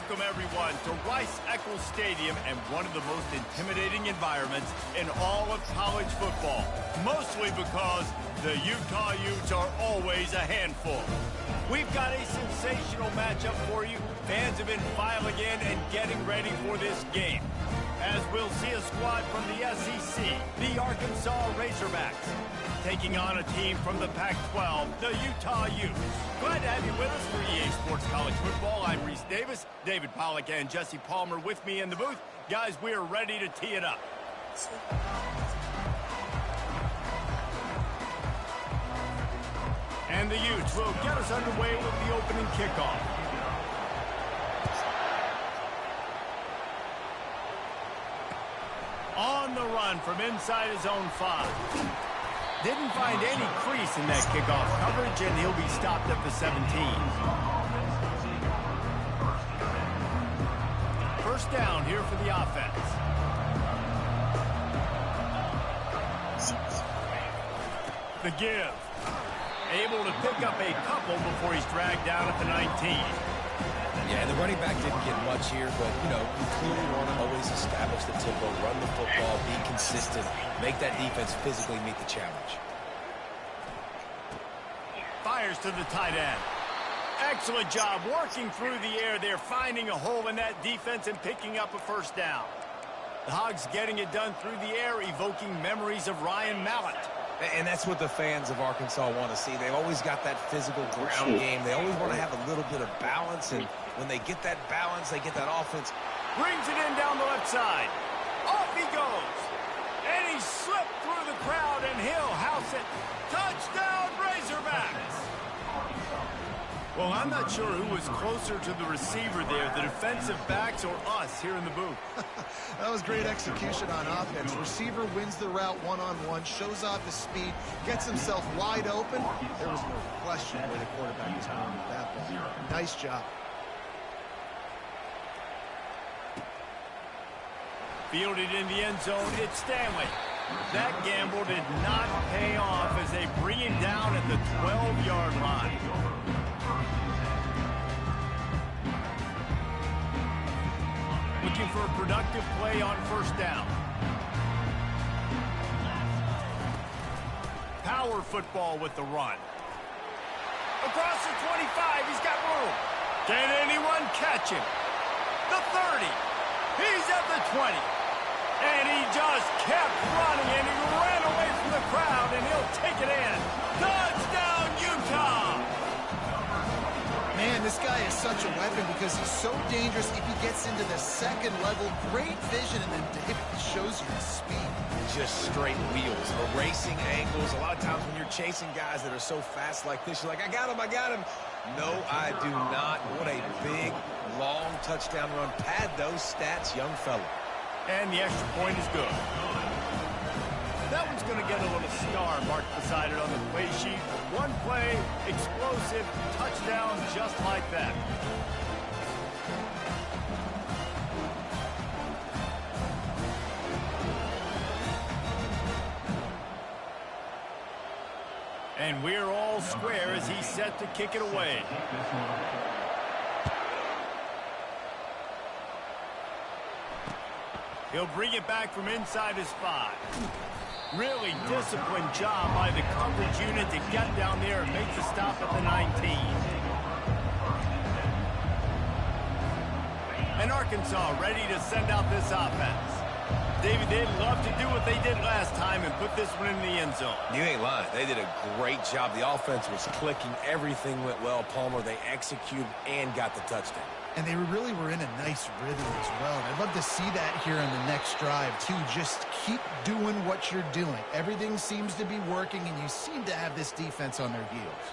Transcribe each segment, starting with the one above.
Welcome, everyone, to Rice-Eccles Stadium and one of the most intimidating environments in all of college football, mostly because the Utah Utes are always a handful. We've got a sensational matchup for you. Fans have been filing in and getting ready for this game, as we'll see a squad from the SEC, the Arkansas Razorbacks, taking on a team from the Pac-12, the Utah Utes. Glad to have you with us for EA Sports College Football. I'm Reese Davis, David Pollack, and Jesse Palmer with me in the booth. Guys, we are ready to tee it up. And the Utes will get us underway with the opening kickoff. On the run from inside his own 5. Didn't find any crease in that kickoff coverage, and he'll be stopped at the 17. First down here for the offense. The give. Able to pick up a couple before he's dragged down at the 19. Yeah, the running back didn't get much here, but, you clearly want to always establish the tempo, run the football, be consistent, make that defense physically meet the challenge. Fires to the tight end. Excellent job working through the air there, finding a hole in that defense and picking up a first down. The Hogs getting it done through the air, evoking memories of Ryan Mallett. And that's what the fans of Arkansas want to see. They've always got that physical ground game. They always want to have a little bit of balance, and when they get that balance, they get that offense. Brings it in down the left side. Off he goes. And he slipped through the crowd, and he'll house it. Touchdown, Razorbacks! Well, I'm not sure who was closer to the receiver there, the defensive backs or us here in the booth. That was great execution on offense. Receiver wins the route one-on-one, shows off his speed, gets himself wide open. There was no question where the quarterback was going with that ball. Nice job. Fielded in the end zone, it's Stanley. That gamble did not pay off as they bring him down at the 12-yard line. Looking for a productive play on first down. Power football with the run. Across the 25, he's got room. Can anyone catch him? The 30. He's at the 20. And he just kept running, and he ran away from the crowd, and he'll take it in. Touchdown, Utah! Man, this guy is such a weapon because he's so dangerous if he gets into the second level. Great vision, and then David shows you his speed. Just straight wheels, erasing angles. A lot of times when you're chasing guys that are so fast like this, you're like, I got him, I got him. No, I do not. What a big, long touchdown run. Pad those stats, young fella. And the extra point is good. That one's going to get a little star marked beside it on the play sheet. One play, explosive, touchdown just like that. And we're all square as he's set to kick it away. He'll bring it back from inside his 5. Really disciplined job by the coverage unit to get down there and make the stop at the 19. And Arkansas ready to send out this offense. David, they'd love to do what they did last time and put this one in the end zone. You ain't lying. They did a great job. The offense was clicking. Everything went well. Palmer, they executed and got the touchdown. And they really were in a nice rhythm as well. And I'd love to see that here on the next drive, too. Just keep doing what you're doing. Everything seems to be working, and you seem to have this defense on their heels.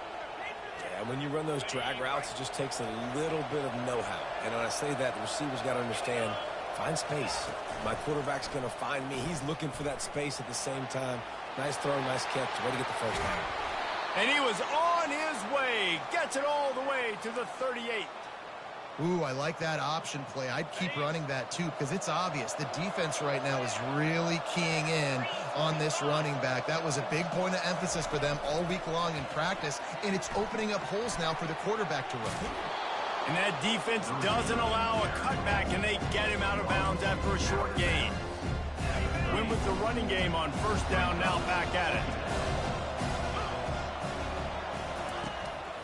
Yeah, when you run those drag routes, it just takes a little bit of know-how. And when I say that, the receivers got to understand, find space. My quarterback's going to find me. He's looking for that space at the same time. Nice throw, nice catch. Way to get the first down. And he was on his way. Gets it all the way to the 38. Ooh, I like that option play. I'd keep running that, too, because it's obvious. The defense right now is really keying in on this running back. That was a big point of emphasis for them all week long in practice, and it's opening up holes now for the quarterback to run. And that defense doesn't allow a cutback, and they get him out of bounds after a short gain. Win with the running game on first down, now back at it.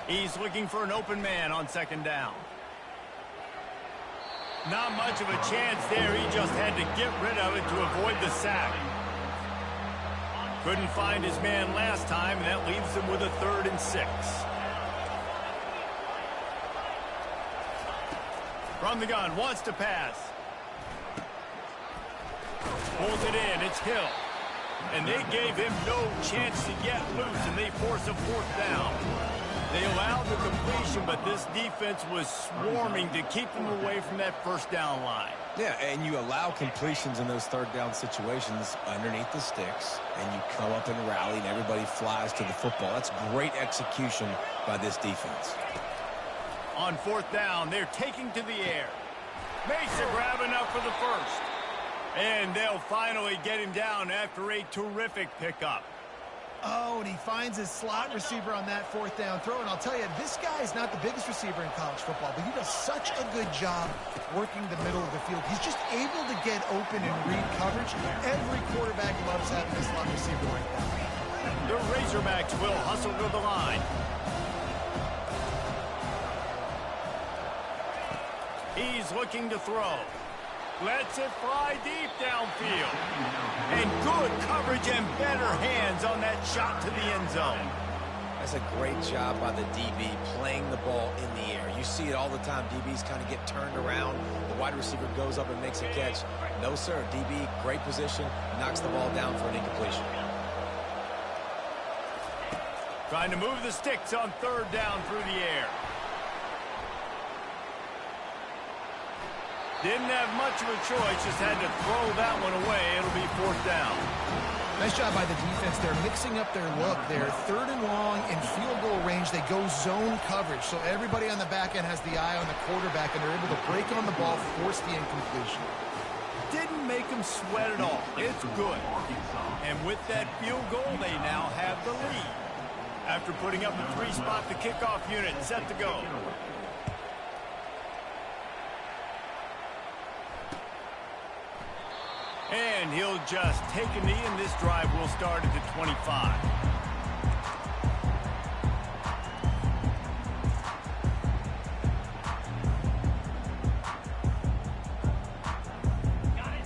He's looking for an open man on second down. Not much of a chance there. He just had to get rid of it to avoid the sack. Couldn't find his man last time, and that leaves him with a 3rd and 6. From the gun, wants to pass. Pulls it in, it's Hill. And they gave him no chance to get loose, and they force a 4th down. They allowed the completion, but this defense was swarming to keep them away from that first down line. Yeah, and you allow completions in those 3rd down situations underneath the sticks, and you come up and rally, and everybody flies to the football. That's great execution by this defense. On 4th down, they're taking to the air. Mesa grabbing up for the first. And they'll finally get him down after a terrific pickup. Oh, and he finds his slot receiver on that 4th down throw. And I'll tell you, this guy is not the biggest receiver in college football, but he does such a good job working the middle of the field. He's just able to get open and read coverage. Every quarterback loves having a slot receiver like that. The Razorbacks will hustle to the line. He's looking to throw. Lets it fly deep downfield. And good coverage and better hands on that shot to the end zone. That's a great job by the DB playing the ball in the air. You see it all the time. DBs kind of get turned around. The wide receiver goes up and makes a catch. No, sir. DB, great position, knocks the ball down for an incompletion. Trying to move the sticks on 3rd down through the air. Didn't have much of a choice, just had to throw that one away. It'll be 4th down. Nice job by the defense. They're mixing up their look. They're 3rd and long in field goal range. They go zone coverage, so everybody on the back end has the eye on the quarterback, and they're able to break on the ball, force the incompletion. Didn't make them sweat at all. It's good. And with that field goal, they now have the lead. After putting up a 3-spot, the kickoff unit set to go. And he'll just take a knee, and this drive will start at the 25.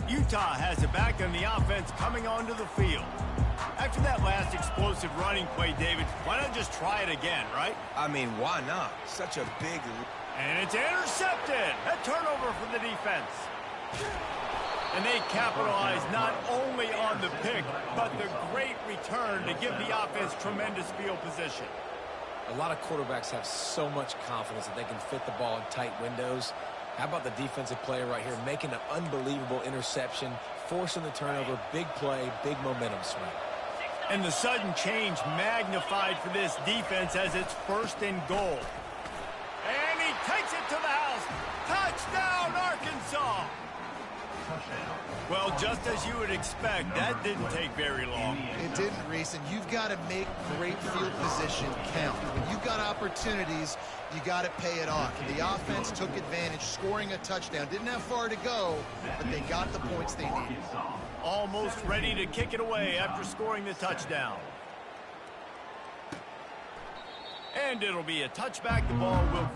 Utah has it back on the offense coming onto the field. After that last explosive running play, David, why not just try it again, right? I mean, why not? Such a big... And it's intercepted. A turnover for the defense. And they capitalize not only on the pick, but the great return to give the offense tremendous field position. A lot of quarterbacks have so much confidence that they can fit the ball in tight windows. How about the defensive player right here making an unbelievable interception, forcing the turnover, big play, big momentum swing. And the sudden change magnified for this defense as it's 1st and goal. And he takes it to the house. Touchdown, Arkansas! Well, just as you would expect, that didn't take very long. It didn't, Reese, and you've got to make great field position count. When you've got opportunities, you got to pay it off. The offense took advantage, scoring a touchdown. Didn't have far to go, but they got the points they needed. Almost ready to kick it away after scoring the touchdown. And it'll be a touchback. The ball will...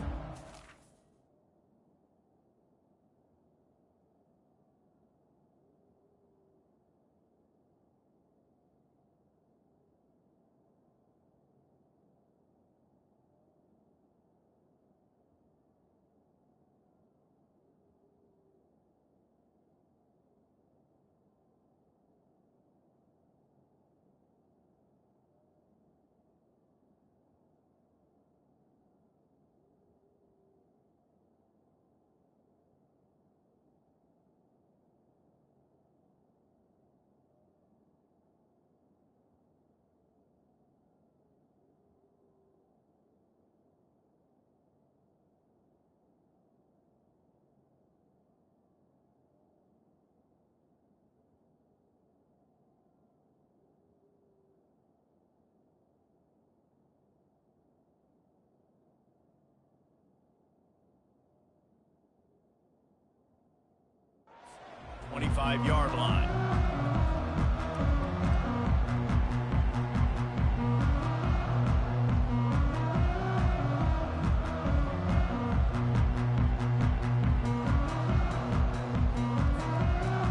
25-yard line.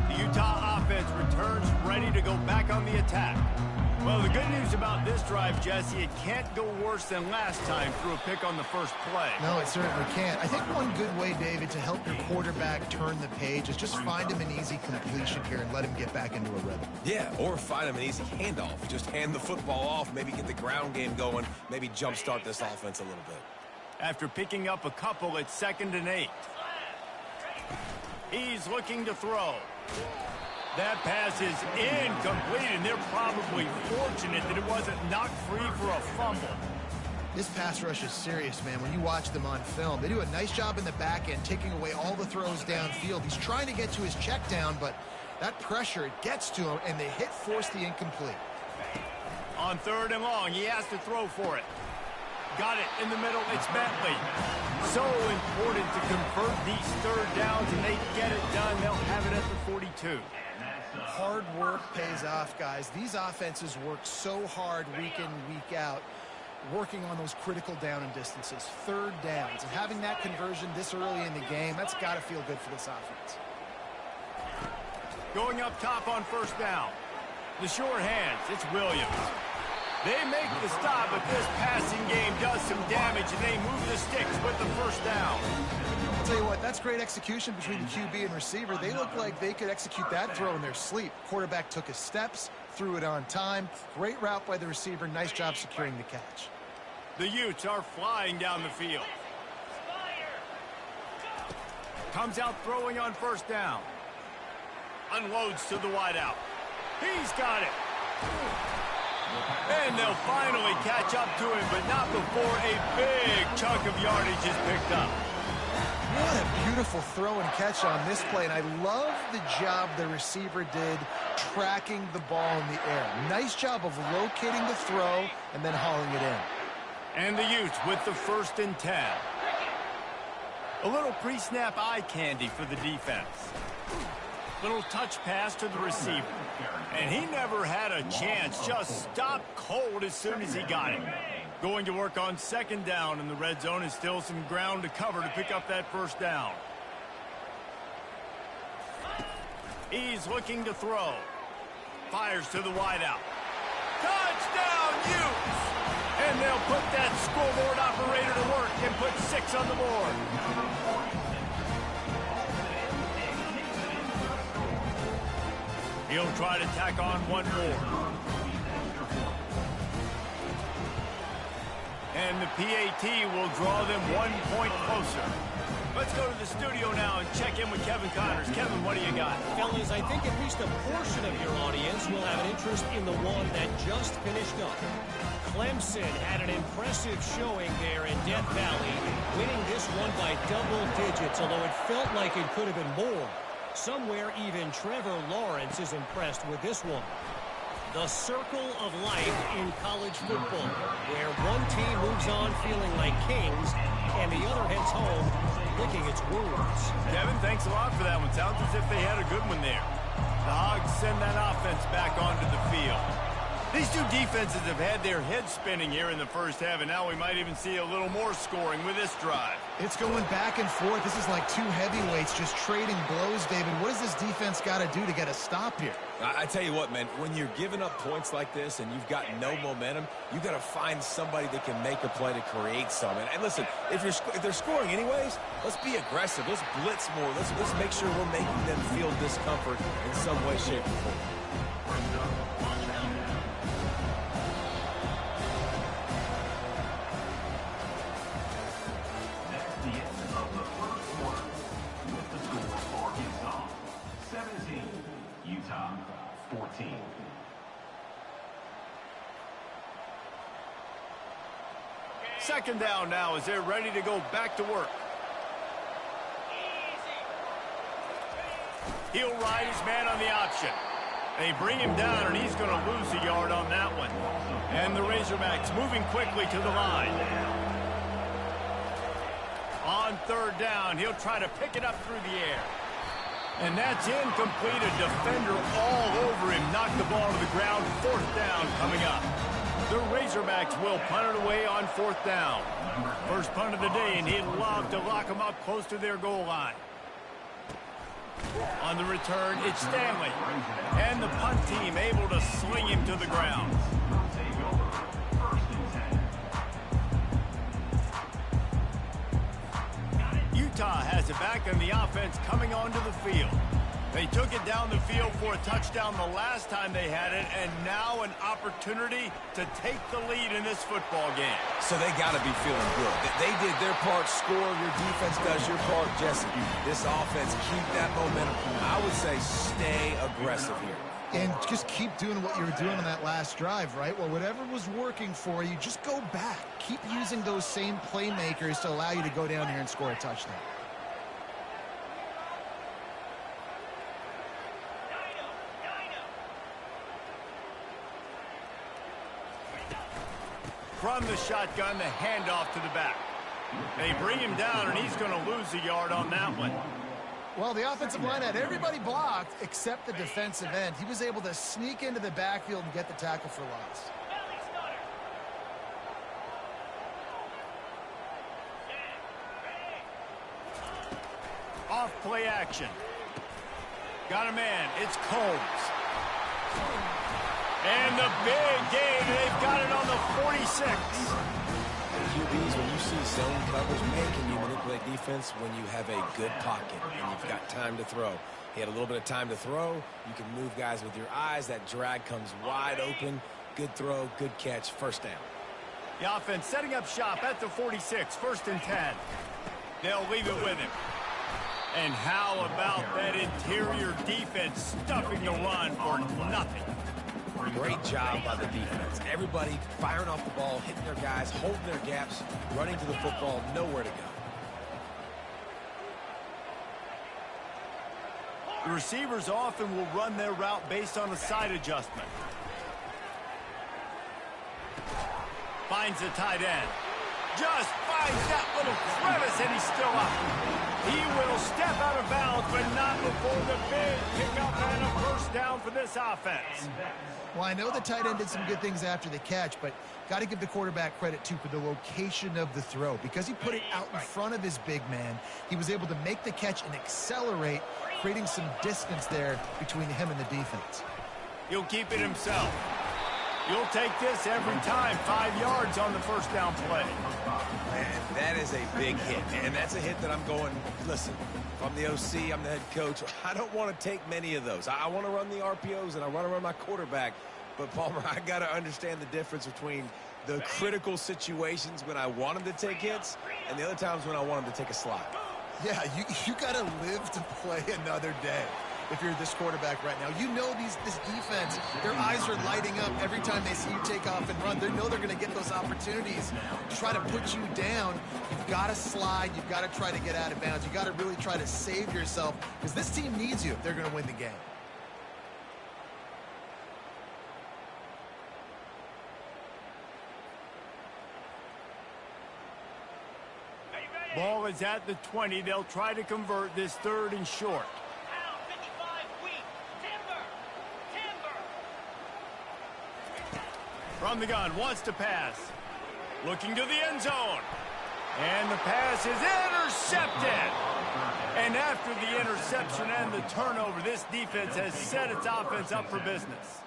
The Utah offense returns ready to go back on the attack. Well, the good news about this drive, Jesse, it can't go worse than last time through a pick on the first play. No, it certainly can't. I think one good way, David, to help your quarterback turn the page is just find him an easy completion here and let him get back into a rhythm. Yeah, or find him an easy handoff. Just hand the football off, maybe get the ground game going, maybe jumpstart this offense a little bit. After picking up a couple, it's 2nd and 8. He's looking to throw. That pass is incomplete, and they're probably fortunate that it wasn't knocked free for a fumble. This pass rush is serious, man. When you watch them on film, they do a nice job in the back end, taking away all the throws downfield. He's trying to get to his check down, but that pressure, it gets to him, and they force the incomplete. On 3rd and long, he has to throw for it. Got it in the middle. It's Bentley. So important to convert these 3rd downs, and they get it done. They'll have it at the 42. Hard work pays off, guys. These offenses work so hard week in, week out, working on those critical down and distances, 3rd downs. And having that conversion this early in the game, that's got to feel good for this offense. Going up top on 1st down. The short hands, it's Williams. They make the stop, but this passing game does some damage, and they move the sticks with the 1st down. I'll tell you what, that's great execution between the QB and receiver. They look like they could execute that throw in their sleep. Quarterback took his steps, threw it on time. Great route by the receiver. Nice job securing the catch. The Utes are flying down the field. Comes out throwing on 1st down. Unloads to the wideout. He's got it. And they'll finally catch up to him, but not before a big chunk of yardage is picked up. What a beautiful throw and catch on this play, and I love the job the receiver did tracking the ball in the air. Nice job of locating the throw and then hauling it in. And the Utes with the 1st and 10. A little pre-snap eye candy for the defense. Little touch pass to the receiver. And he never had a chance, just stopped cold as soon as he got it. Going to work on 2nd down in the red zone, and still some ground to cover to pick up that 1st down. He's looking to throw. Fires to the wideout. Touchdown, Utes! And they'll put that scoreboard operator to work and put 6 on the board. He'll try to tack on one more. And the PAT will draw them 1 point closer. Let's go to the studio now and check in with Kevin Connors. Kevin, what do you got? Fellas, I think at least a portion of your audience will have an interest in the one that just finished up. Clemson had an impressive showing there in Death Valley, winning this one by double digits, although it felt like it could have been more. Somewhere even Trevor Lawrence is impressed with this one. The circle of life in college football, where one team moves on feeling like kings and the other heads home licking its wounds. Kevin, thanks a lot for that one. Sounds as if they had a good one there. The Hogs send that offense back onto the field. These two defenses have had their heads spinning here in the first half, and now we might even see a little more scoring with this drive. It's going back and forth. This is like two heavyweights just trading blows, David. What does this defense got to do to get a stop here? I tell you what, man, when you're giving up points like this and you've got no momentum, you got to find somebody that can make a play to create some. And listen, if they're scoring anyways, let's be aggressive. Let's blitz more. Let's make sure we're making them feel discomfort in some way, shape, or form. Utah 14. Second down now as they're ready to go back to work. He'll ride his man on the option. They bring him down, and he's going to lose a yard on that one. And the Razorbacks moving quickly to the line. On 3rd down, he'll try to pick it up through the air. And that's incomplete. A defender all over him. Knocked the ball to the ground. 4th down coming up. The Razorbacks will punt it away on 4th down. First punt of the day, and he'd love to lock them up close to their goal line. On the return, it's Stanley. And the punt team able to sling him to the ground. Utah has it back, and the offense coming onto the field. They took it down the field for a touchdown the last time they had it, and now an opportunity to take the lead in this football game. So they got to be feeling good. They did their part, score. Your defense does your part, Jesse. This offense, keep that momentum. I would say stay aggressive here. And just keep doing what you were doing on that last drive, right? Well, whatever was working for you, just go back. Keep using those same playmakers to allow you to go down here and score a touchdown. From the shotgun, the handoff to the back. They bring him down, and he's going to lose a yard on that one. Well, the offensive line had everybody blocked except the defensive end. He was able to sneak into the backfield and get the tackle for loss. Off play action. Got a man. It's Combs. And the big gain. They've got it on the 46. QBs, when you see zone coverage, man, can you manipulate defense when you have a good pocket and you've got time to throw? He had a little bit of time to throw. You can move guys with your eyes. That drag comes wide open. Good throw, good catch, 1st down. The offense setting up shop at the 46, 1st and 10. They'll leave it with him. And how about that interior defense stuffing the run for nothing? Great job by the defense. Everybody firing off the ball, hitting their guys, holding their gaps, running to the football, nowhere to go. The receivers often will run their route based on a side adjustment. Finds the tight end. Just finds that little crevice, and he's still up. He will step out of bounds, but not before the big pickup and a 1st down for this offense. Well, I know the tight end did some good things after the catch, but got to give the quarterback credit, too, for the location of the throw. Because he put it out in front of his big man, he was able to make the catch and accelerate, creating some distance there between him and the defense. He'll keep it himself. You'll take this every time. 5 yards on the 1st down play. Man, that is a big hit. And that's a hit that I'm going, listen, if I'm the OC, I'm the head coach, I don't want to take many of those. I want to run the RPOs, and I want to run my quarterback. But, Palmer, I got to understand the difference between the critical situations when I want him to take hits and the other times when I want him to take a slide. Yeah, you got to live to play another day. If you're this quarterback right now, you know this defense, their eyes are lighting up every time they see you take off and run. They know they're going to get those opportunities to try to put you down. You've got to slide. You've got to try to get out of bounds. You've got to really try to save yourself because this team needs you if they're going to win the game. Ball is at the 20. They'll try to convert this 3rd and short. From the gun, wants to pass. Looking to the end zone. And the pass is intercepted. And after the interception and the turnover, this defense has set its offense up for business.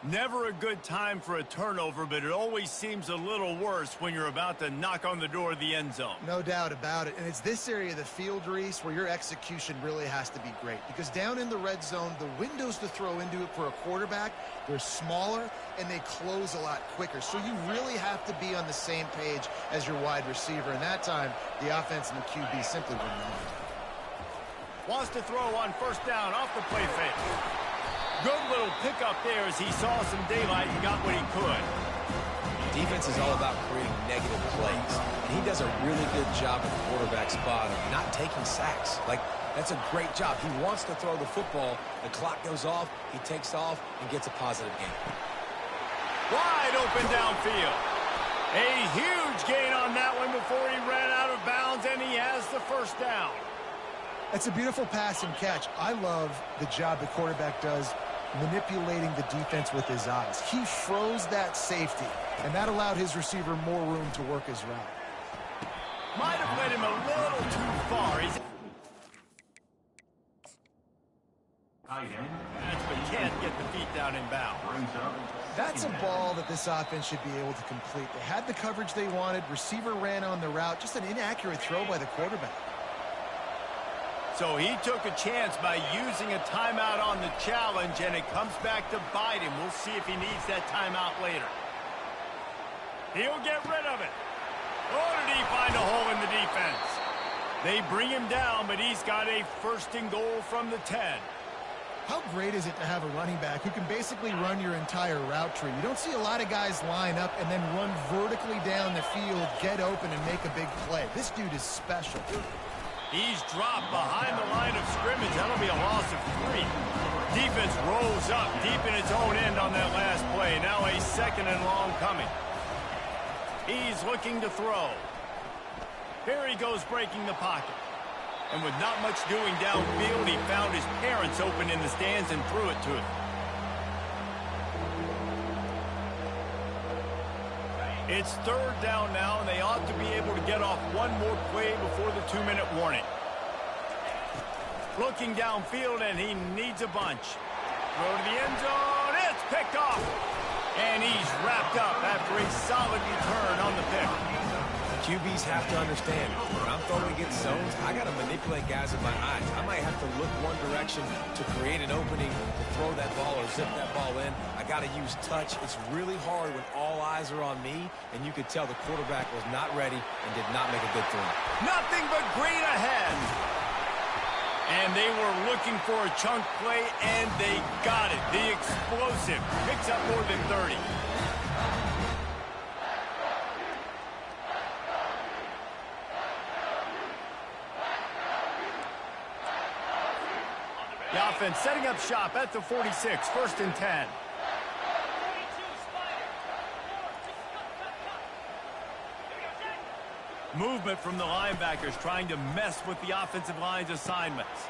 Never a good time for a turnover, but it always seems a little worse when you're about to knock on the door of the end zone. No doubt about it. And it's this area of the field, Reese, where your execution really has to be great. Because down in the red zone, the windows to throw into it for a quarterback, they're smaller and they close a lot quicker. So you really have to be on the same page as your wide receiver. And that time, the offense and the QB simply were not. Wants to throw on 1st down off the play fake. Good little pickup there as he saw some daylight and got what he could. Defense is all about creating negative plays. And he does a really good job at the quarterback spot of not taking sacks. Like, that's a great job. He wants to throw the football. The clock goes off. He takes off and gets a positive gain. Wide open downfield. A huge gain on that one before he ran out of bounds, and he has the 1st down. It's a beautiful pass and catch. I love the job the quarterback does manipulating the defense with his eyes. He froze that safety, and that allowed his receiver more room to work his route. Might have led him a little too far. But can't get the feet down in bounds. That's a ball that this offense should be able to complete. They had the coverage they wanted. Receiver ran on the route. Just an inaccurate throw by the quarterback. So he took a chance by using a timeout on the challenge, and it comes back to bite him. We'll see if he needs that timeout later. He'll get rid of it. Oh, did he find a hole in the defense? They bring him down, but he's got a first and goal from the 10. How great is it to have a running back who can basically run your entire route tree? You don't see a lot of guys line up and then run vertically down the field, get open, and make a big play. This dude is special. He's dropped behind the line of scrimmage. That'll be a loss of 3. Defense rolls up deep in its own end on that last play. Now a second and long coming. He's looking to throw. Here he goes breaking the pocket. And with not much doing downfield, he found his parents open in the stands and threw it to him. It's third down now, and they ought to be able to get off one more play before the 2-minute warning. Looking downfield, and he needs a bunch. Throw to the end zone. It's picked off. And he's wrapped up after a solid return on the pick. QBs have to understand, when I'm throwing against zones, I got to manipulate guys with my eyes. I might have to look one direction to create an opening to throw that ball or zip that ball in. I got to use touch. It's really hard when all eyes are on me, and you could tell the quarterback was not ready and did not make a good throw. Nothing but green ahead. And they were looking for a chunk play, and they got it. The explosive picks up more than 30. The offense setting up shop at the 46, first and 10. Movement from the linebackers trying to mess with the offensive line's assignments.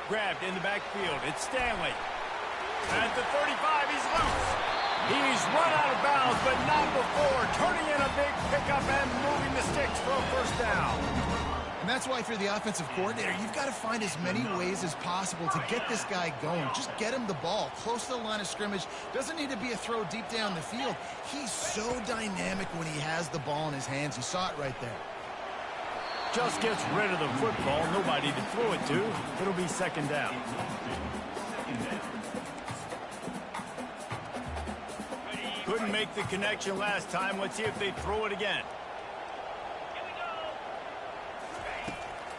Grabbed in the backfield. It's Stanley. At the 35, he's loose. He's run out of bounds, but not before. Turning in a big pickup and moving the sticks for a first down. And that's why if you're the offensive coordinator, you've got to find as many ways as possible to get this guy going. Just get him the ball close to the line of scrimmage. Doesn't need to be a throw deep down the field. He's so dynamic when he has the ball in his hands. You saw it right there. Just gets rid of the football. Nobody to throw it to. It'll be second down. Couldn't make the connection last time. Let's see if they throw it again.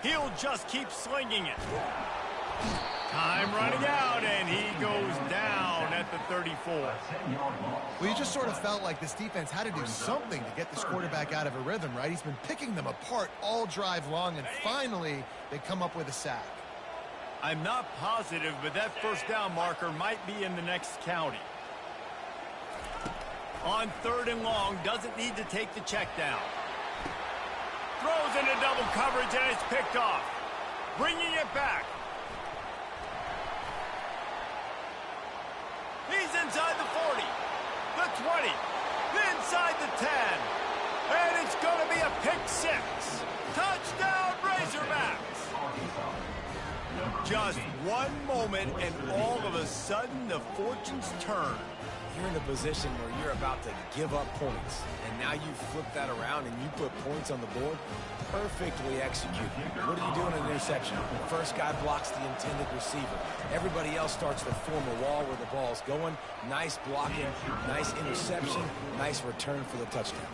He'll just keep slinging it. Time running out, and he goes down at the 34. Well, you just sort of felt like this defense had to do something to get this quarterback out of a rhythm, right? He's been picking them apart all drive long, and finally they come up with a sack. I'm not positive, but that first down marker might be in the next county. On third and long, doesn't need to take the check down. Throws into double coverage, and it's picked off. Bringing it back. He's inside the 40, the 20, inside the 10. And it's going to be a pick 6. Touchdown, Razorbacks. Just one moment, and all of a sudden, the fortunes turn. You're in a position where you're about to give up points, and now you flip that around and you put points on the board. Perfectly executed. What do you do in an interception? The first guy blocks the intended receiver. Everybody else starts to form a wall where the ball's going. Nice blocking, nice interception, nice return for the touchdown.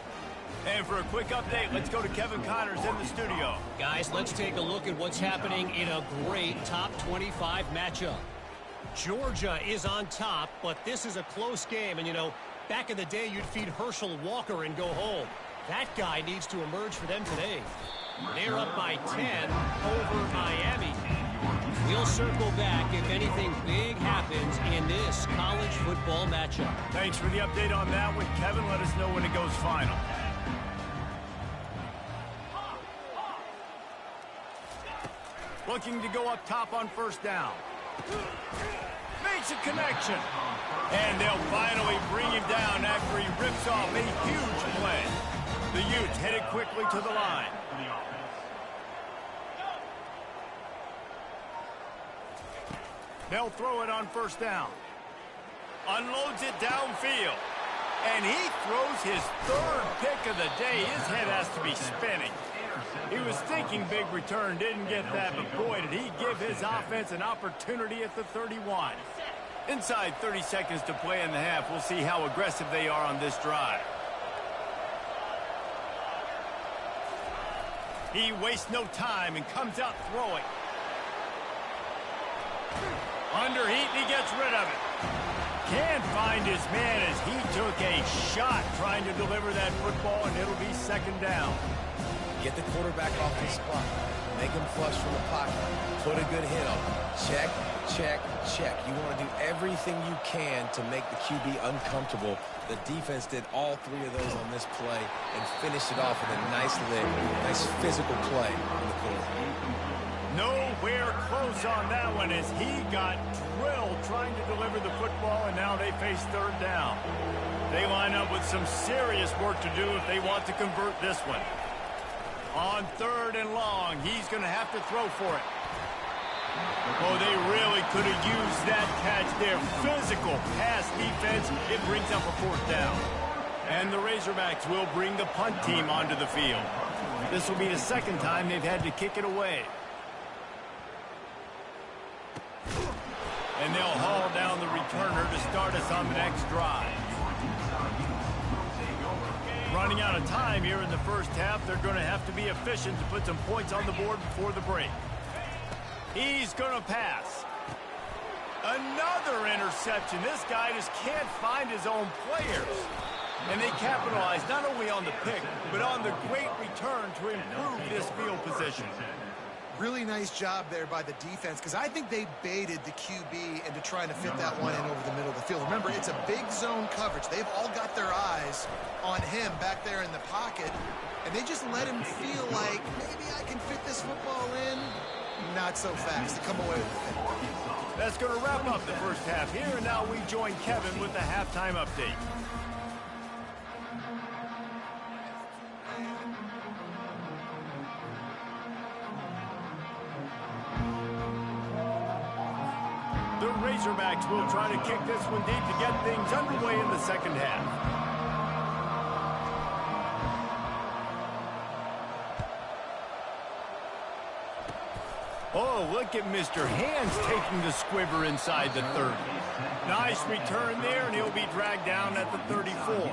And for a quick update, let's go to Kevin Connors in the studio. Guys, let's take a look at what's happening in a great top 25 matchup. Georgia is on top, but this is a close game. And, you know, back in the day, you'd feed Herschel Walker and go home. That guy needs to emerge for them today. They're up by 10 over Miami. We'll circle back if anything big happens in this college football matchup. Thanks for the update on that one, Kevin. Let us know when it goes final. Looking to go up top on first down. Makes a connection. And they'll finally bring him down after he rips off a huge play. The Utes headed quickly to the line. They'll throw it on first down. Unloads it downfield. And he throws his third pick of the day. His head has to be spinning. He was thinking big return, didn't get that, but boy, did he give his offense an opportunity at the 31. Inside 30 seconds to play in the half. We'll see how aggressive they are on this drive. He wastes no time and comes out throwing. Under heat, and he gets rid of it. Can't find his man as he took a shot trying to deliver that football, and it'll be second down. Get the quarterback off his spot. Make him flush from the pocket. Put a good hit on him. Check, check, check. You want to do everything you can to make the QB uncomfortable. The defense did all three of those on this play and finished it off with a nice lick, nice physical play in the quarter. Nowhere close on that one as he got drilled trying to deliver the football, and now they face third down. They line up with some serious work to do if they want to convert this one. On third and long, he's going to have to throw for it. Oh, they really could have used that catch there. Physical pass defense. It brings up a fourth down. And the Razorbacks will bring the punt team onto the field. This will be the second time they've had to kick it away. And they'll haul down the returner to start us on the next drive. Running out of time here in the first half. They're going to have to be efficient to put some points on the board before the break. He's going to pass. Another interception. This guy just can't find his own players. And they capitalize not only on the pick, but on the great return to improve this field position. Really nice job there by the defense, because I think they baited the QB into trying to fit that one in over the middle of the field. Remember, it's a big zone coverage. They've all got their eyes on him back there in the pocket, and they just let him feel like, maybe I can fit this football in. Not so fast. They come away with it. That's going to wrap up the first half here, and now we join Kevin with the halftime update. The Razorbacks will try to kick this one deep to get things underway in the second half. Oh, look at Mr. Hands taking the squiver inside the 30. Nice return there, and he'll be dragged down at the 34.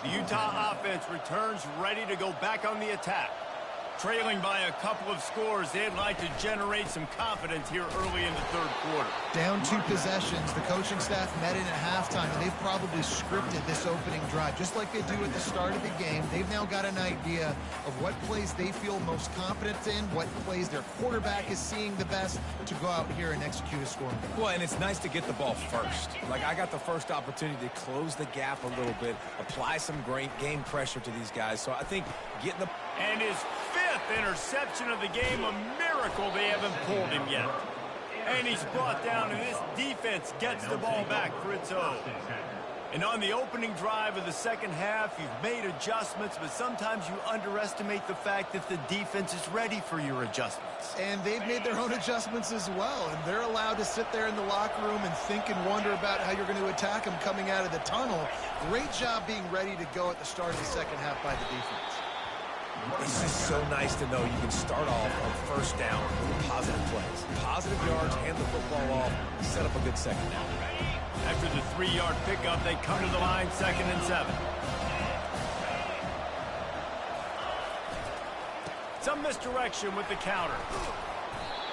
The Utah offense returns ready to go back on the attack. Trailing by a couple of scores, they'd like to generate some confidence here early in the third quarter. Down 2 possessions, the coaching staff met in at halftime, and they've probably scripted this opening drive. Just like they do at the start of the game, they've now got an idea of what plays they feel most confident in, what plays their quarterback is seeing the best to go out here and execute a scoring. Well, and it's nice to get the ball first. Like, I got the first opportunity to close the gap a little bit, apply some great game pressure to these guys. So I think getting the... And his 5th interception of the game, a miracle they haven't pulled him yet. And he's brought down, and this defense gets the ball back for its own. And on the opening drive of the second half, you've made adjustments, but sometimes you underestimate the fact that the defense is ready for your adjustments. And they've made their own adjustments as well, and they're allowed to sit there in the locker room and think and wonder about how you're going to attack them coming out of the tunnel. Great job being ready to go at the start of the second half by the defense. It's just so nice to know you can start off on first down with positive plays. Positive yards, hand the football off, set up a good second down. After the 3-yard pickup, they come to the line, 2nd and 7. Some misdirection with the counter.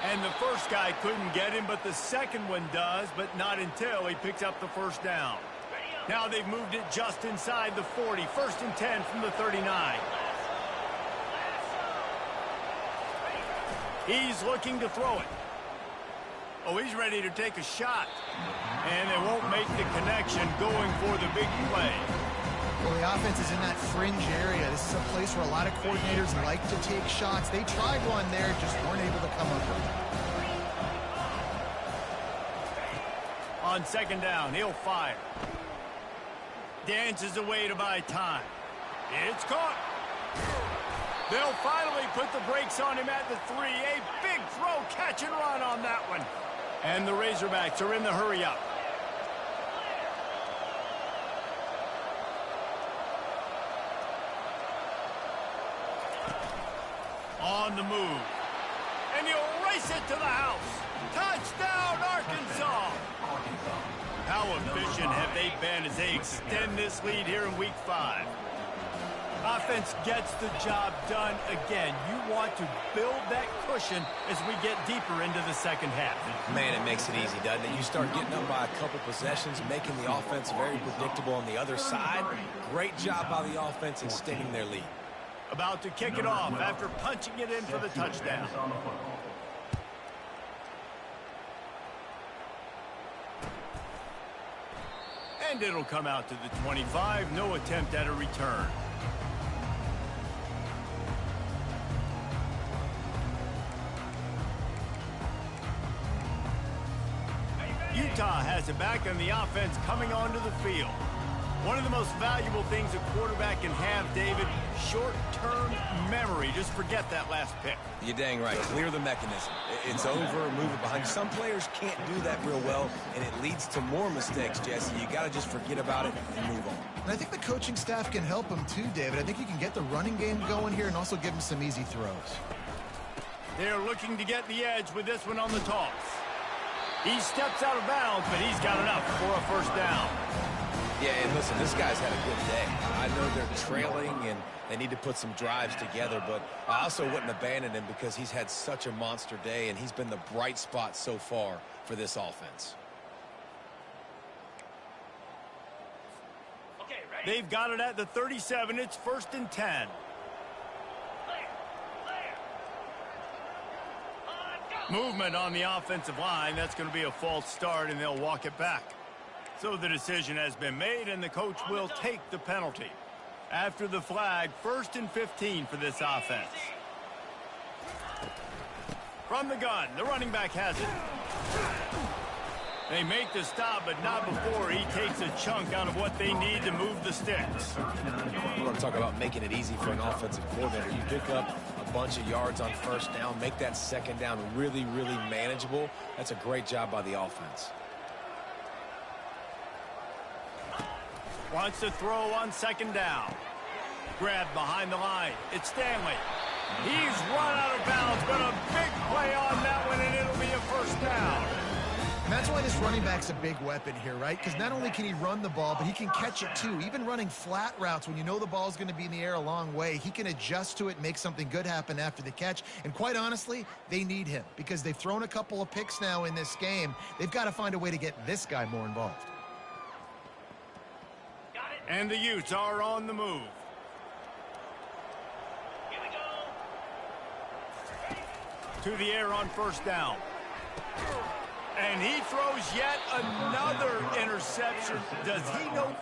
And the first guy couldn't get him, but the second one does, but not until he picks up the first down. Now they've moved it just inside the 40. 1st and 10 from the 39. He's looking to throw it. Oh, he's ready to take a shot. And they won't make the connection going for the big play. Well, the offense is in that fringe area. This is a place where a lot of coordinators like to take shots. They tried one there, just weren't able to come up with it. On second down, he'll fire. Dances away to buy time. It's caught. They'll finally put the brakes on him at the 3. A big throw, catch and run on that one. And the Razorbacks are in the hurry-up. On the move. And he'll race it to the house. Touchdown, Arkansas! How efficient have they been as they extend this lead here in Week 5? Offense gets the job done again. You want to build that cushion as we get deeper into the second half. Man, it makes it easy, doesn't it? You start getting up by a couple possessions, making the offense very predictable on the other side. Great job by the offense extending their lead. About to kick it off after punching it in for the touchdown. And it'll come out to the 25. No attempt at a return. Utah has it back on the offense coming onto the field. One of the most valuable things a quarterback can have, David, short-term memory. Just forget that last pick. You're dang right. Clear the mechanism. It's over, move it behind. Some players can't do that real well, and it leads to more mistakes, Jesse. You got to just forget about it and move on. And I think the coaching staff can help him too, David. I think you can get the running game going here and also give him some easy throws. They're looking to get the edge with this one on the toss. He steps out of bounds, but he's got enough for a first down. Yeah, and listen, this guy's had a good day. I know they're trailing and they need to put some drives together, but I also wouldn't abandon him because he's had such a monster day and he's been the bright spot so far for this offense. They've got it at the 37. It's 1st and 10. Movement on the offensive line. That's going to be a false start, and they'll walk it back. So the decision has been made, and the coach will take the penalty. After the flag, 1st and 15 for this offense. From the gun, the running back has it. They make the stop, but not before he takes a chunk out of what they need to move the sticks. We're going to talk about making it easy for an offensive coordinator. You pick up a bunch of yards on first down, make that second down really, really manageable. That's a great job by the offense. Wants to throw on second down. Grabbed behind the line. It's Stanley. He's run out of bounds, but a big play on that one, and it'll be a first down. And that's why this running back's a big weapon here, right? Because not only can he run the ball, but he can catch it too. Even running flat routes when you know the ball's going to be in the air a long way, he can adjust to it, make something good happen after the catch. And quite honestly, they need him because they've thrown a couple of picks now in this game. They've got to find a way to get this guy more involved. And the Utes are on the move. Here we go. To the air on first down. And he throws yet another interception. Does he know?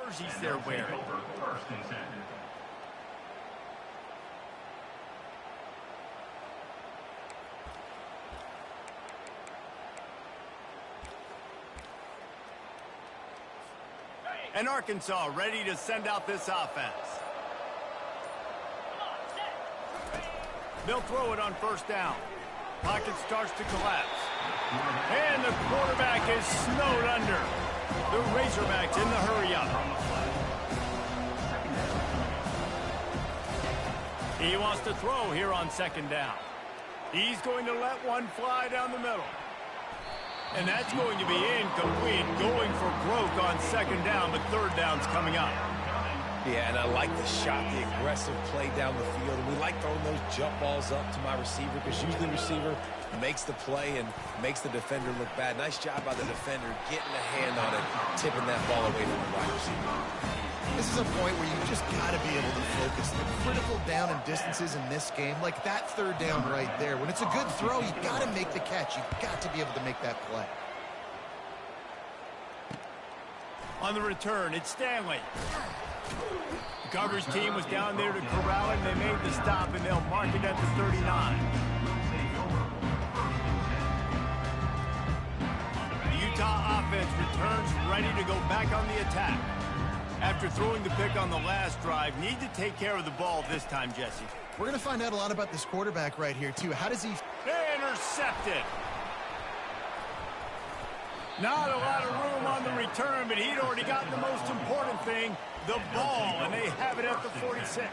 Jerseys they're wearing. 1st and 10. And Arkansas ready to send out this offense. They'll throw it on first down. Pocket starts to collapse. And the quarterback is snowed under. The Razorbacks in the hurry-up. He wants to throw here on second down. He's going to let one fly down the middle. And that's going to be incomplete, going for broke on second down, but third down's coming up. Yeah, and I like the shot, the aggressive play down the field. And we like throwing those jump balls up to my receiver because usually the receiver makes the play and makes the defender look bad. Nice job by the defender getting a hand on it, tipping that ball away from the wide receiver. This is a point where you just got to be able to focus. The critical down and distances in this game, like that third down right there. When it's a good throw, you got to make the catch. You've got to be able to make that play. On the return, it's Stanley. The coverage team was down there to corral him. They made the stop, and they'll mark it at the 39. The Utah offense returns ready to go back on the attack. After throwing the pick on the last drive, need to take care of the ball this time, Jesse. We're going to find out a lot about this quarterback right here, too. How does he... Intercepted. Not a lot of room on the return, but he'd already gotten the most important thing, the ball, and they have it at the 46.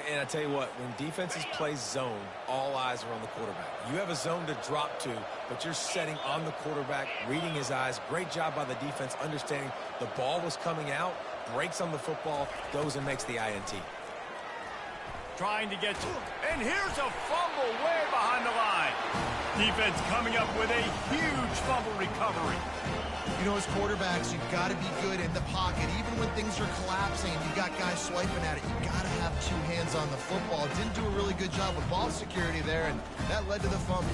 And I tell you what, when defenses play zone, all eyes are on the quarterback. You have a zone to drop to, but you're setting on the quarterback, reading his eyes. Great job by the defense, understanding the ball was coming out, breaks on the football, goes and makes the INT. Trying to get to him. And here's a fumble way behind the line. Defense coming up with a huge fumble recovery. You know, as quarterbacks, you've got to be good in the pocket. Even when things are collapsing, you got guys swiping at it. You got to have two hands on the football. Didn't do a really good job with ball security there, and that led to the fumble.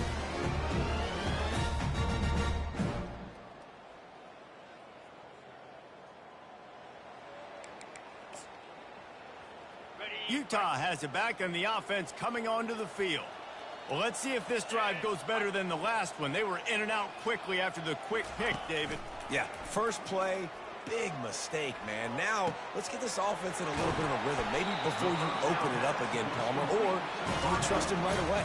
Utah has it back, and the offense coming onto the field. Well, let's see if this drive goes better than the last one. They were in and out quickly after the quick pick, David. Yeah, first play, big mistake, man. Now, let's get this offense in a little bit of a rhythm. Maybe before you open it up again, Palmer, or do you trust him right away?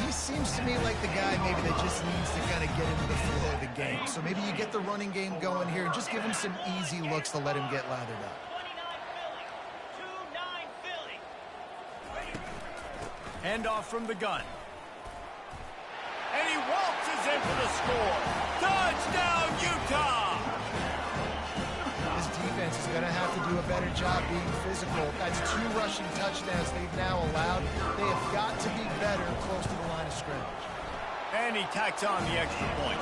He seems to me like the guy maybe that just needs to kind of get into the flow of the game. So maybe you get the running game going here and just give him some easy looks to let him get lathered up. Handoff from the gun. And he waltzes in for the score. Touchdown, Utah! This defense is going to have to do a better job being physical. That's 2 rushing touchdowns they've now allowed. They have got to be better close to the line of scrimmage. And he tacks on the extra point.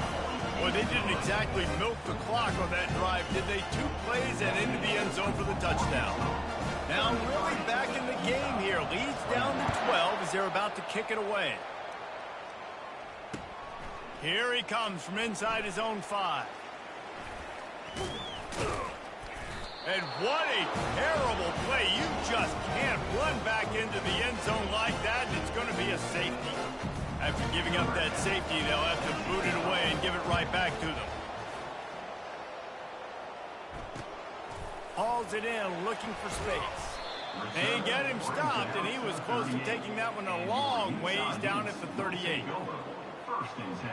Well, they didn't exactly milk the clock on that drive, did they? 2 plays and into the end zone for the touchdown. Now really back in the game here. Leads down to 12 as they're about to kick it away. Here he comes from inside his own 5. And what a terrible play. You just can't run back into the end zone like that, and it's going to be a safety. After giving up that safety, they'll have to boot it away and give it right back to them. Hauls it in, looking for space. They get him stopped, and he was close to taking that one a long ways down at the 38. First and 10.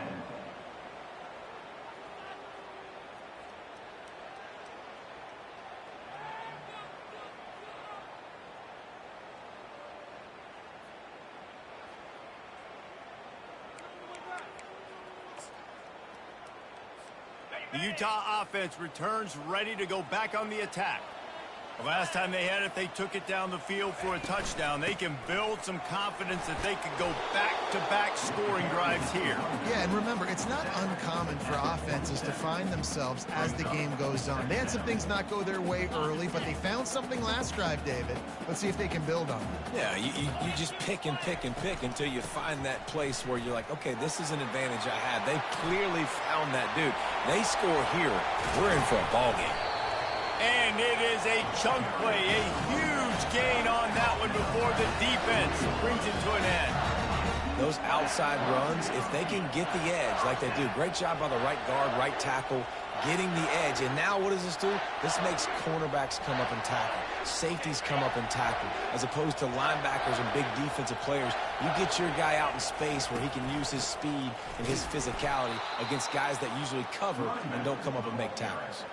The Utah offense returns ready to go back on the attack. The last time they had it, they took it down the field for a touchdown. They can build some confidence that they could go back-to-back scoring drives here. Yeah, and remember, it's not uncommon for offenses to find themselves as the game goes on. They had some things not go their way early, but they found something last drive, David. Let's see if they can build on it. Yeah, you just pick and pick and pick until you find that place where you're like, okay, this is an advantage I have. They clearly found that dude. They score here, we're in for a ball game. And it is a chunk play, a huge gain on that one before the defense brings it to an end. Those outside runs, if they can get the edge like they do, great job by the right guard, right tackle, getting the edge. And now what does this do? This makes cornerbacks come up and tackle. Safeties come up and tackle. As opposed to linebackers and big defensive players, you get your guy out in space where he can use his speed and his physicality against guys that usually cover and don't come up and make tackles.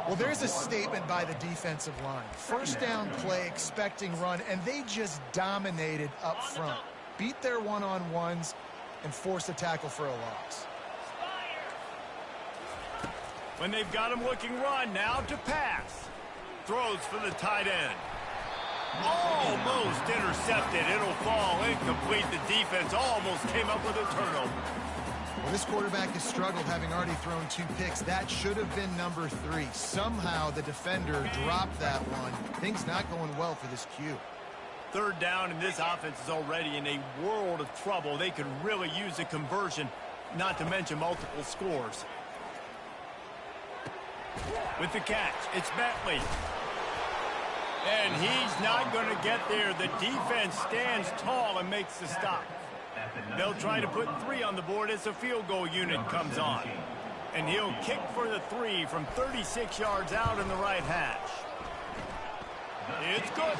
Well, there's a statement by the defensive line. First down play, expecting run, and they just dominated up front. Beat their one-on-ones and forced a tackle for a loss. When they've got him looking run, now to pass. throws for the tight end. Almost intercepted. It'll fall incomplete. The defense almost came up with a turnover. Well, this quarterback has struggled, having already thrown 2 picks. That should have been number 3. Somehow the defender dropped that one. Things not going well for this Q. Third down, and this offense is already in a world of trouble. They could really use a conversion, not to mention multiple scores. With the catch, it's Bentley. And he's not going to get there. The defense stands tall and makes the stop. They'll try to put 3 on the board as the field goal unit comes on. And he'll kick for the 3 from 36 yards out in the right hash. It's good.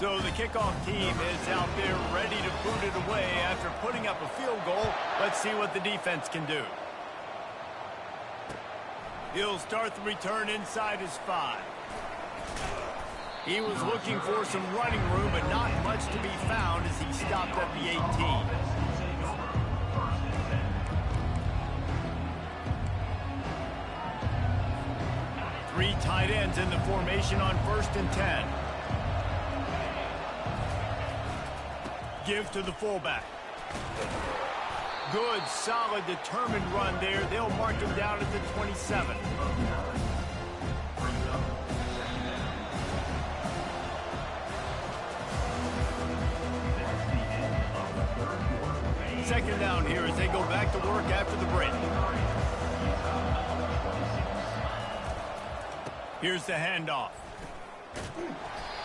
So the kickoff team is out there ready to boot it away after putting up a field goal. Let's see what the defense can do. He'll start the return inside his 5. He was looking for some running room, but not much to be found as he stopped at the 18. Three tight ends in the formation on 1st and 10. Give to the fullback. Good, solid, determined run there. They'll mark him down at the 27. Second down here as they go back to work after the break. Here's the handoff.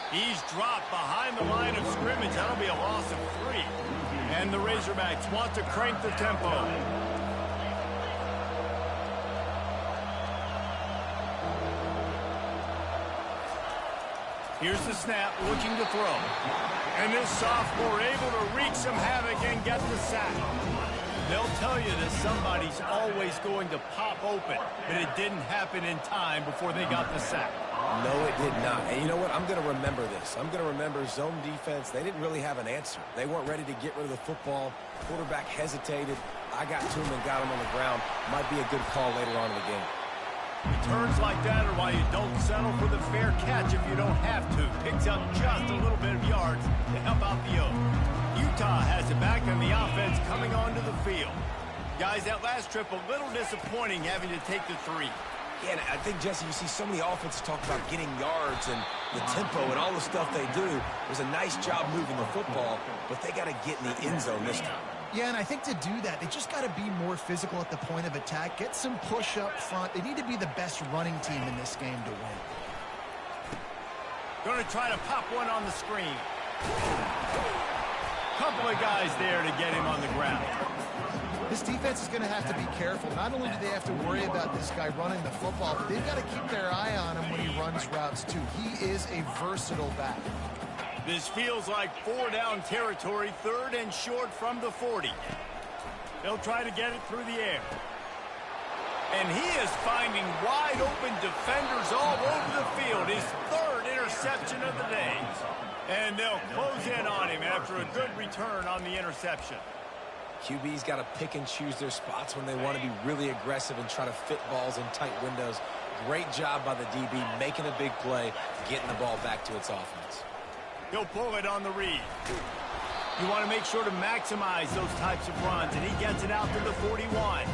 He's dropped behind the line of scrimmage. That'll be a loss of 3. And the Razorbacks want to crank the tempo. Here's the snap, looking to throw. And this sophomore able to wreak some havoc and get the sack. They'll tell you that somebody's always going to pop open, but it didn't happen in time before they got the sack. No, it did not. And you know what? I'm going to remember this. I'm going to remember zone defense. They didn't really have an answer. They weren't ready to get rid of the football. Quarterback hesitated. I got to him and got him on the ground. Might be a good call later on in the game. Returns like that are why you don't settle for the fair catch if you don't have to. Picks up just a little bit of yards to help out the Oak. Utah has it back and the offense coming onto the field. Guys, that last trip a little disappointing having to take the 3. Yeah, and I think, Jesse, you see so many offenses talk about getting yards and the tempo and all the stuff they do. It was a nice job moving the football, but they got to get in the end zone this time. Yeah, and I think to do that, they just got to be more physical at the point of attack. Get some push up front. They need to be the best running team in this game to win. Going to try to pop one on the screen. Couple of guys there to get him on the ground. This defense is going to have to be careful. Not only do they have to worry about this guy running the football, but they've got to keep their eye on him when he runs routes, too. He is a versatile back. This feels like 4-down territory, 3rd and short from the 40. They'll try to get it through the air. And he is finding wide-open defenders all over the field. His 3rd interception of the day. And they'll close in on him after a good return on the interception. QB's got to pick and choose their spots when they want to be really aggressive and try to fit balls in tight windows. Great job by the DB making a big play, getting the ball back to its offense. He'll pull it on the read. You want to make sure to maximize those types of runs, and he gets it out to the 41.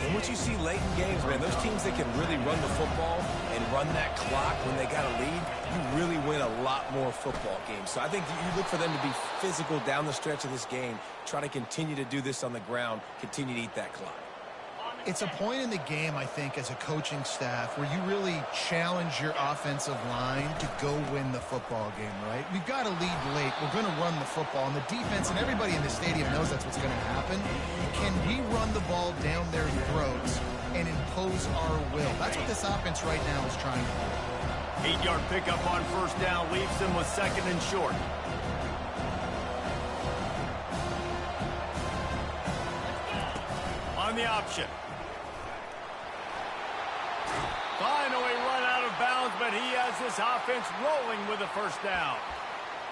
And what you see late in games, man, those teams that can really run the football and run that clock when they got a lead, you really win a lot more football games. So I think you look for them to be physical down the stretch of this game, try to continue to do this on the ground, continue to eat that clock. It's a point in the game, I think, as a coaching staff where you really challenge your offensive line to go win the football game, right? We've got to lead late. We're going to run the football. And the defense and everybody in the stadium knows that's what's going to happen. Can we run the ball down their throats and impose our will? That's what this offense right now is trying to do. 8-yard pickup on 1st down leaves them with 2nd and short. On the option. Finally run out of bounds, but he has this offense rolling with a first down.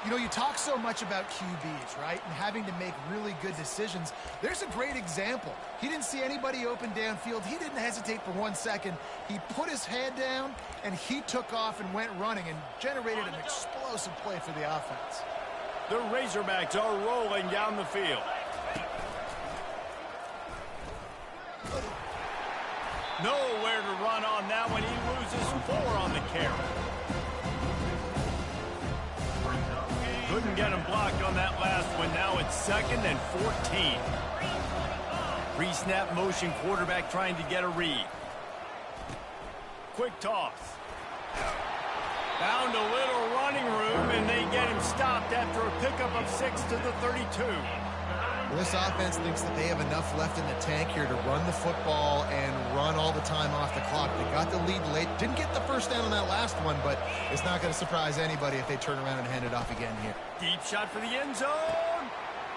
You know, you talk so much about QBs, right, and having to make really good decisions. There's a great example. He didn't see anybody open downfield. He didn't hesitate for 1 second. He put his head down, and he took off and went running and generated an explosive play for the offense. The Razorbacks are rolling down the field. Nowhere to run on that one. He loses 4 on the carry. Couldn't get him blocked on that last one. Now it's 2nd and 14. Pre-snap motion quarterback trying to get a read. Quick toss. Found a little running room, and they get him stopped after a pickup of 6 to the 32. Well, this offense thinks that they have enough left in the tank here to run the football and run all the time off the clock. They got the lead late. Didn't get the first down on that last one, but it's not going to surprise anybody if they turn around and hand it off again here. Deep shot for the end zone.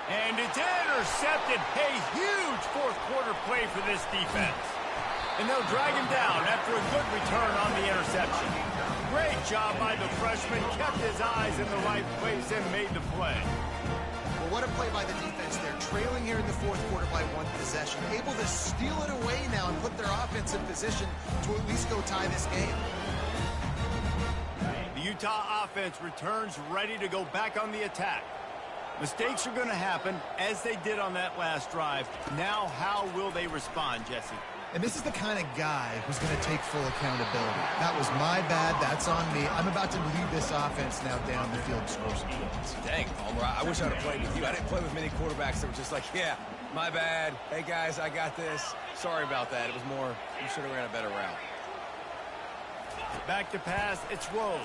And it's intercepted. A huge fourth quarter play for this defense. And they'll drag him down after a good return on the interception. Great job by the freshman. Kept his eyes in the right place and made the play. Well, what a play by the defense there. Trailing here in the fourth quarter by 1 possession. Able to steal it away now and put their offense in position to at least go tie this game. The Utah offense returns ready to go back on the attack. Mistakes are going to happen as they did on that last drive. Now how will they respond, Jesse? And this is the kind of guy who's going to take full accountability. That was my bad. That's on me. I'm about to lead this offense now down the field and score some points. Dang, Palmer, I wish I would have played with you. I didn't play with many quarterbacks that were just like, yeah, my bad. Hey, guys, I got this. Sorry about that. It was more, you should have ran a better route. Back to pass, it's Rose.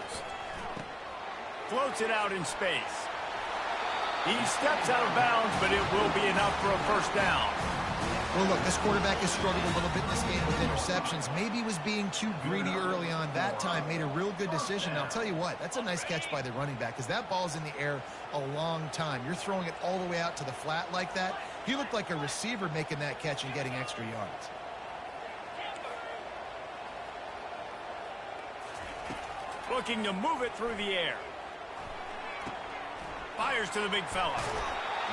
Floats it out in space. He steps out of bounds, but it will be enough for a first down. Well, look, this quarterback has struggled a little bit in this game with interceptions. Maybe he was being too greedy early on. That time made a real good decision. And I'll tell you what, that's a nice catch by the running back because that ball's in the air a long time. You're throwing it all the way out to the flat like that. He looked like a receiver making that catch and getting extra yards. Looking to move it through the air. Fires to the big fella.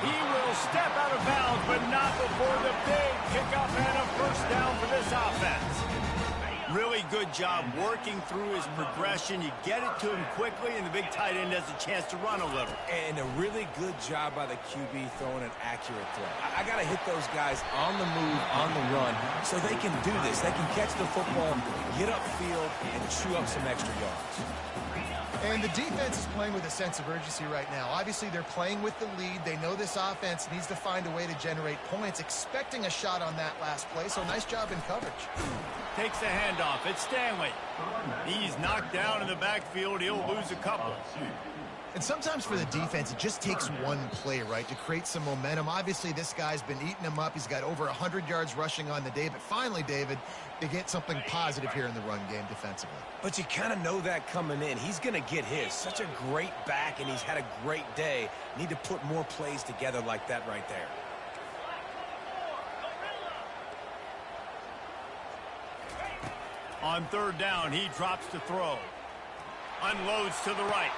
He will step out of bounds, but not before the big kickoff and a first down for this offense. Really good job working through his progression. You get it to him quickly, and the big tight end has a chance to run a little. And a really good job by the QB throwing an accurate throw. I got to hit those guys on the move, on the run, so they can do this. They can catch the football, get upfield, and chew up some extra yards. And the defense is playing with a sense of urgency right now. Obviously, they're playing with the lead. They know this offense needs to find a way to generate points, expecting a shot on that last play, so nice job in coverage. Takes the handoff. It's Stanley. He's knocked down in the backfield. He'll lose a couple. And sometimes for the defense, it just takes one play, right, to create some momentum. Obviously, this guy's been eating him up. He's got over 100 yards rushing on the day. But finally, David, they get something positive here in the run game defensively. But you kind of know that coming in. He's going to get his. Such a great back, and he's had a great day. Need to put more plays together like that right there. On third down, he drops to throw. Unloads to the right.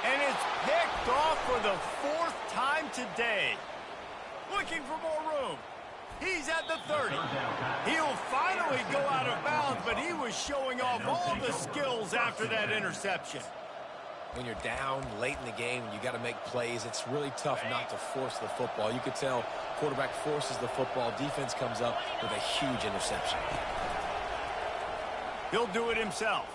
And it's picked off for the 4th time today. Looking for more room. He's at the 30. He'll finally go out of bounds, but he was showing off all the skills after that interception. When you're down late in the game and you got to make plays, it's really tough not to force the football. You could tell quarterback forces the football. Defense comes up with a huge interception. He'll do it himself.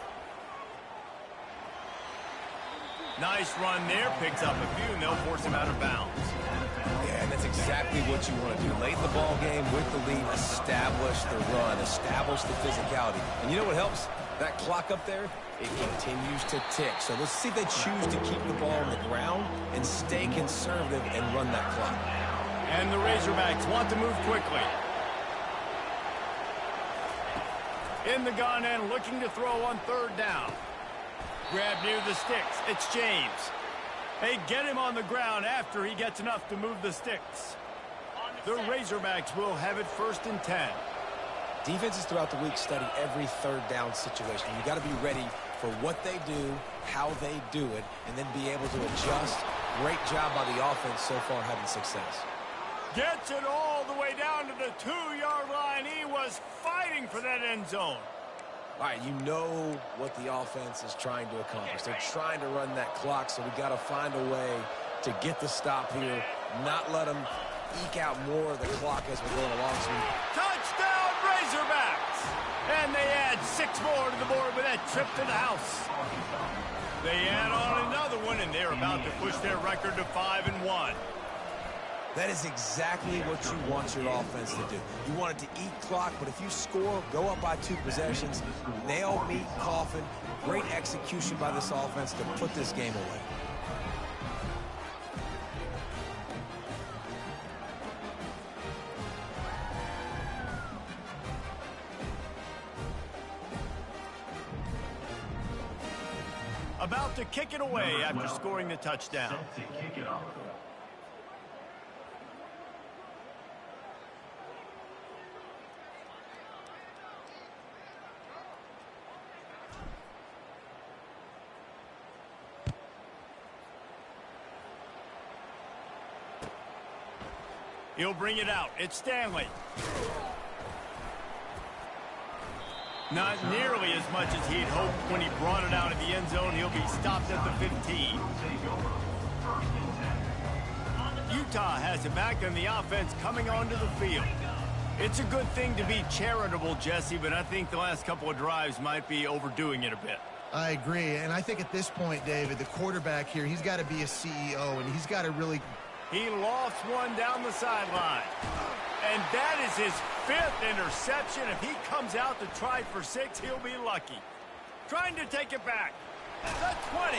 Nice run there. Picks up a few, and they'll force him out of bounds. Yeah, and that's exactly what you want to do. Late in the ball game with the lead, establish the run, establish the physicality. And you know what helps? That clock up there, it continues to tick. So let's see if they choose to keep the ball on the ground and stay conservative and run that clock. And the Razorbacks want to move quickly. In the gun and looking to throw on third down. Grab near the sticks. It's James. They get him on the ground after he gets enough to move the sticks. The Razorbacks will have it 1st and 10. Defenses throughout the week study every third down situation. You got to be ready for what they do, how they do it, and then be able to adjust. Great job by the offense so far having success. Gets it all the way down to the 2-yard line. He was fighting for that end zone. All right, you know what the offense is trying to accomplish. They're trying to run that clock, so we got to find a way to get the stop here, not let them eke out more of the clock as we're going along. So Touchdown, Razorbacks! And they add 6 more to the board with that trip to the house. They add on another one, and they're about to push their record to 5-1. that is exactly what you want your offense to do. You want it to eat clock, but if you score, go up by 2 possessions, nail, meet, coffin. Great execution by this offense to put this game away. About to kick it away after scoring the touchdown. Set to kick it off. He'll bring it out. It's Stanley. Not nearly as much as he'd hoped when he brought it out of the end zone. He'll be stopped at the 15. Utah has it back on the offense coming onto the field. It's a good thing to be charitable, Jesse, but I think the last couple of drives might be overdoing it a bit. I agree, and I think at this point, David, the quarterback here, he's got to be a CEO, and he's got to really... He lost one down the sideline. And that is his 5th interception. If he comes out to try for 6, he'll be lucky. Trying to take it back. The 20.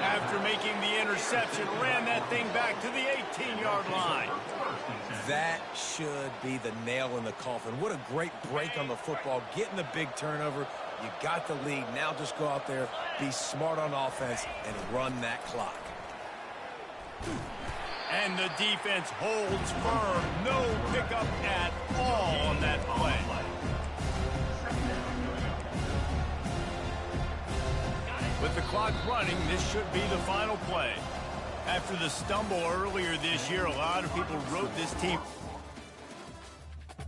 After making the interception, ran that thing back to the 18-yard line. That should be the nail in the coffin. What a great break on the football. Getting the big turnover. You got the lead. Now just go out there, be smart on offense, and run that clock. And the defense holds firm. No pickup at all on that play. With the clock running, this should be the final play. After the stumble earlier this year, a lot of people wrote this team